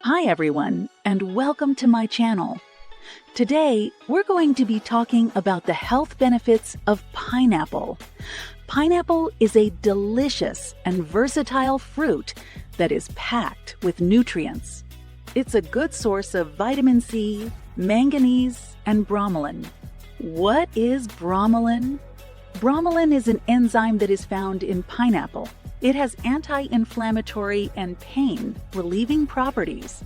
Hi everyone, and welcome to my channel. Today, we're going to be talking about the health benefits of pineapple. Pineapple is a delicious and versatile fruit that is packed with nutrients. It's a good source of vitamin C, manganese, and bromelain. What is bromelain? Bromelain is an enzyme that is found in pineapple. It has anti-inflammatory and pain-relieving properties.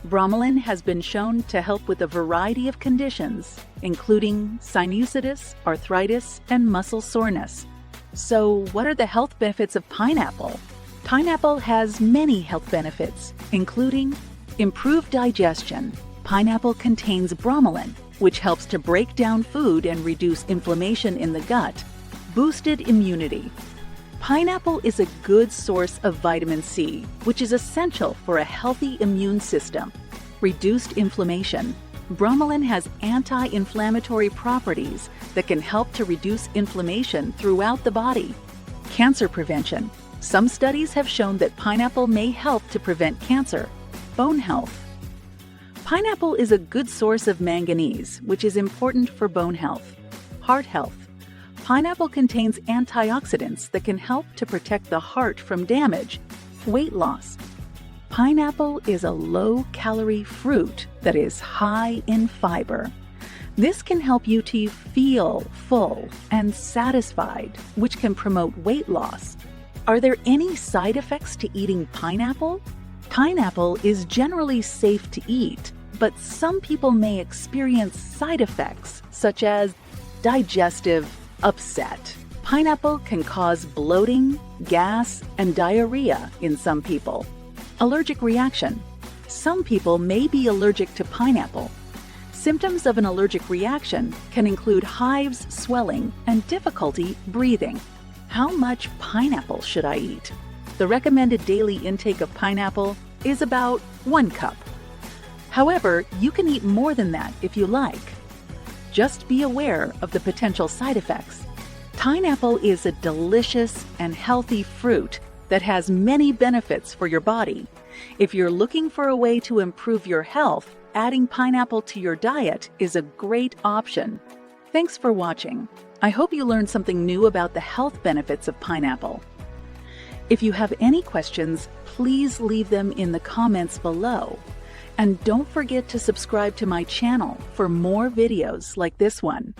Bromelain has been shown to help with a variety of conditions, including sinusitis, arthritis, and muscle soreness. So, what are the health benefits of pineapple? Pineapple has many health benefits, including improved digestion. Pineapple contains bromelain, which helps to break down food and reduce inflammation in the gut. Boosted immunity. Pineapple is a good source of vitamin C, which is essential for a healthy immune system. Reduced inflammation. Bromelain has anti-inflammatory properties that can help to reduce inflammation throughout the body. Cancer prevention. Some studies have shown that pineapple may help to prevent cancer. Bone health. Pineapple is a good source of manganese, which is important for bone health. Heart health. Pineapple contains antioxidants that can help to protect the heart from damage. Weight loss. Pineapple is a low-calorie fruit that is high in fiber. This can help you to feel full and satisfied, which can promote weight loss. Are there any side effects to eating pineapple? Pineapple is generally safe to eat, but some people may experience side effects such as digestive upset. Pineapple can cause bloating, gas, and diarrhea in some people. Allergic reaction. Some people may be allergic to pineapple. Symptoms of an allergic reaction can include hives, swelling, and difficulty breathing. How much pineapple should I eat? The recommended daily intake of pineapple is about 1 cup. However, you can eat more than that if you like. Just be aware of the potential side effects. Pineapple is a delicious and healthy fruit that has many benefits for your body. If you're looking for a way to improve your health, adding pineapple to your diet is a great option. Thanks for watching. I hope you learned something new about the health benefits of pineapple. If you have any questions, please leave them in the comments below. And don't forget to subscribe to my channel for more videos like this one.